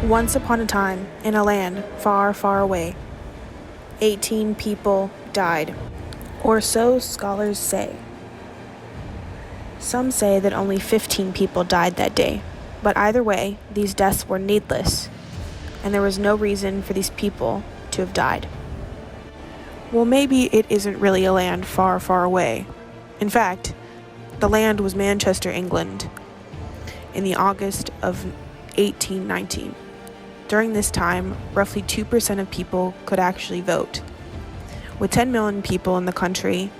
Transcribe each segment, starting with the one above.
Once upon a time, in a land far, far away, 18 people died, or so scholars say. Some say that only 15 people died that day, but either way, these deaths were needless, and there was no reason for these people to have died. Well, maybe it isn't really a land far, far away. In fact, the land was Manchester, England, in the August of 1819. During this time, roughly 2% of people could actually vote. With 10 million people in the country,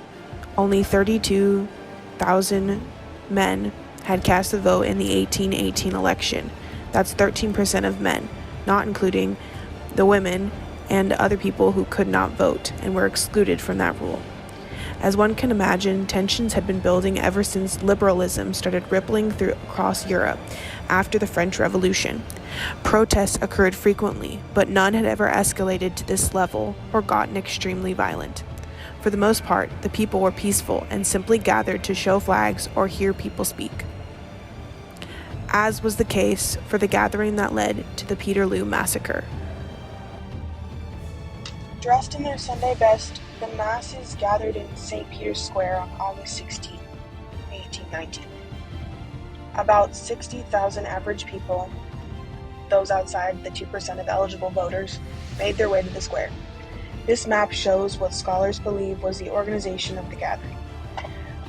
only 32,000 men had cast a vote in the 1818 election. That's 13% of men, not including the women and other people who could not vote and were excluded from that rule. As one can imagine, tensions had been building ever since liberalism started rippling through across Europe after the French Revolution. Protests occurred frequently, but none had ever escalated to this level or gotten extremely violent. For the most part, the people were peaceful and simply gathered to show flags or hear people speak, as was the case for the gathering that led to the Peterloo massacre. Dressed in their Sunday best, the masses gathered in St. Peter's Square on August 16, 1819. About 60,000 average people, those outside the 2% of eligible voters, made their way to the square. This map shows what scholars believe was the organization of the gathering.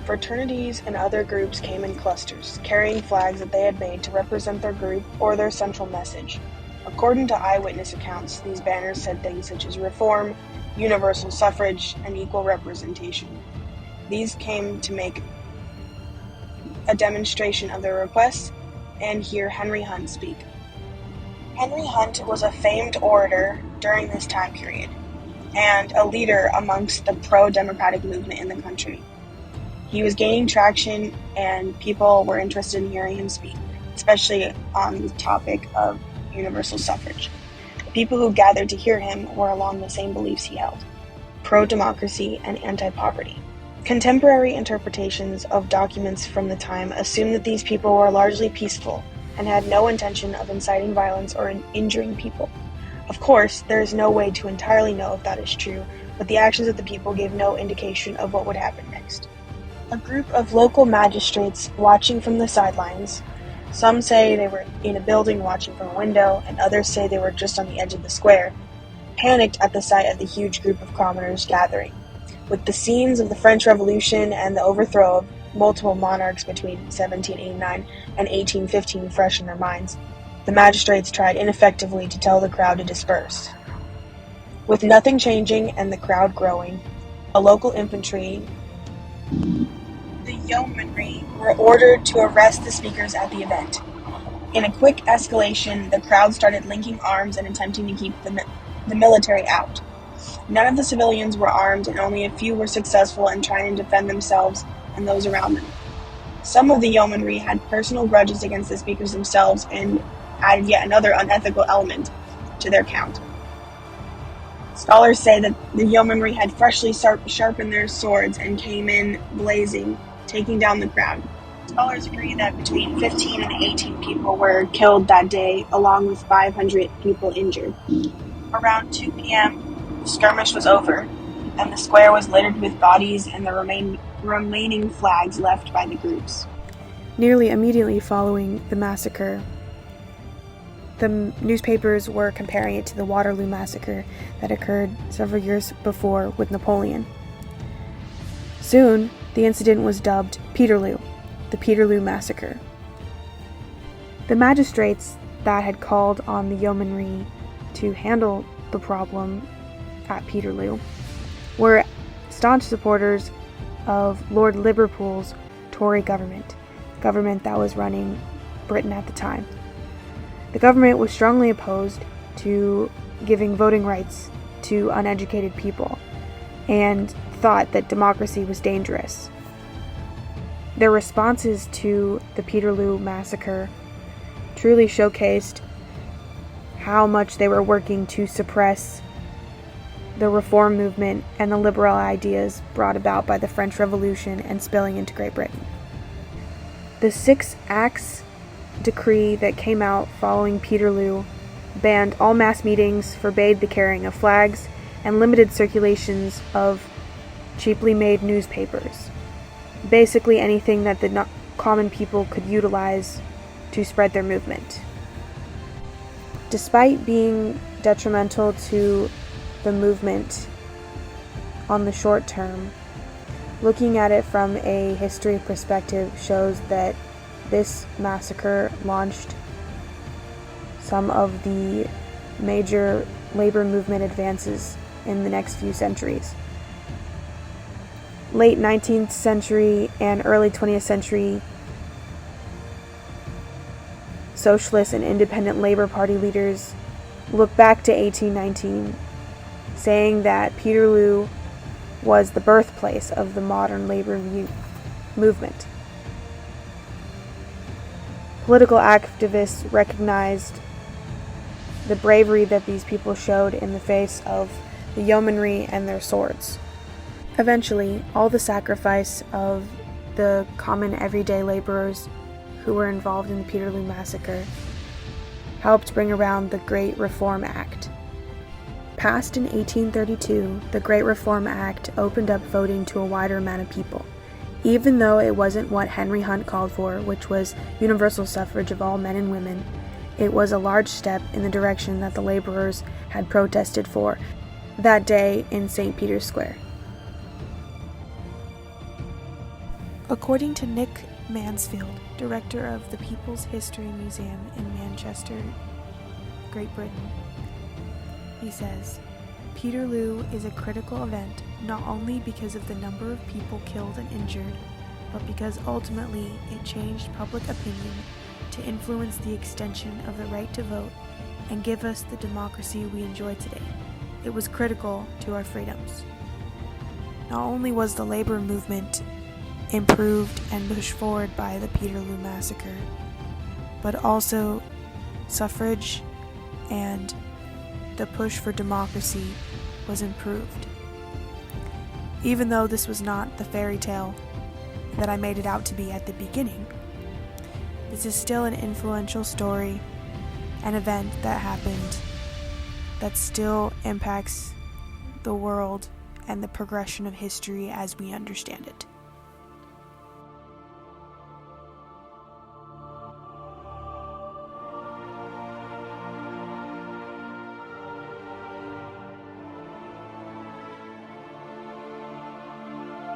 Fraternities and other groups came in clusters, carrying flags that they had made to represent their group or their central message. According to eyewitness accounts, these banners said things such as reform, universal suffrage, and equal representation. These came to make a demonstration of their requests and hear Henry Hunt speak. Henry Hunt was a famed orator during this time period and a leader amongst the pro-democratic movement in the country. He was gaining traction and people were interested in hearing him speak, especially on the topic of universal suffrage. The people who gathered to hear him were along the same beliefs he held: pro-democracy and anti-poverty. Contemporary interpretations of documents from the time assume that these people were largely peaceful and had no intention of inciting violence or injuring people. Of course, there is no way to entirely know if that is true, but the actions of the people gave no indication of what would happen next. A group of local magistrates watching from the sidelines. Some say they were in a building watching from a window, and others say they were just on the edge of the square, panicked at the sight of the huge group of commoners gathering. With the scenes of the French Revolution and the overthrow of multiple monarchs between 1789 and 1815 fresh in their minds, the magistrates tried ineffectively to tell the crowd to disperse. With nothing changing and the crowd growing, a local infantry, the yeomanry, were ordered to arrest the speakers at the event. In a quick escalation, the crowd started linking arms and attempting to keep the military out. None of the civilians were armed, and only a few were successful in trying to defend themselves and those around them. Some of the yeomanry had personal grudges against the speakers themselves and added yet another unethical element to their count. Scholars say that the yeomanry had freshly sharpened their swords and came in blazing, taking down the crowd. Scholars agree that between 15 and 18 people were killed that day, along with 500 people injured. Around 2 p.m., the skirmish was over, and the square was littered with bodies and the remaining flags left by the groups. Nearly immediately following the massacre, the newspapers were comparing it to the Waterloo massacre that occurred several years before with Napoleon. Soon, the incident was dubbed Peterloo, the Peterloo massacre. The magistrates that had called on the yeomanry to handle the problem at Peterloo were staunch supporters of Lord Liverpool's Tory government that was running Britain at the time. The government was strongly opposed to giving voting rights to uneducated people and thought that democracy was dangerous. Their responses to the Peterloo massacre truly showcased how much they were working to suppress the reform movement and the liberal ideas brought about by the French Revolution and spilling into Great Britain. The 6 Acts decree that came out following Peterloo banned all mass meetings, forbade the carrying of flags, and limited circulations of cheaply made newspapers. Basically anything that the common people could utilize to spread their movement. Despite being detrimental to the movement on the short term, looking at it from a history perspective shows that this massacre launched some of the major labor movement advances in the next few centuries. Late 19th century and early 20th century socialist and independent Labor Party leaders look back to 1819, saying that Peterloo was the birthplace of the modern labor movement. Political activists recognized the bravery that these people showed in the face of the yeomanry and their swords. Eventually, all the sacrifice of the common everyday laborers who were involved in the Peterloo Massacre helped bring around the Great Reform Act. Passed in 1832, the Great Reform Act opened up voting to a wider amount of people, even though it wasn't what Henry Hunt called for, which was universal suffrage of all men and women. It was a large step in the direction that the laborers had protested for that day in St. Peter's Square. According to Nick Mansfield, director of the People's History Museum in Manchester, Great Britain, he says, Peterloo is a critical event not only because of the number of people killed and injured, but because ultimately it changed public opinion to influence the extension of the right to vote and give us the democracy we enjoy today. It was critical to our freedoms. Not only was the labor movement improved and pushed forward by the Peterloo Massacre, but also suffrage and the push for democracy was improved. Even though this was not the fairy tale that I made it out to be at the beginning, this is still an influential story, an event that happened that still impacts the world and the progression of history as we understand it.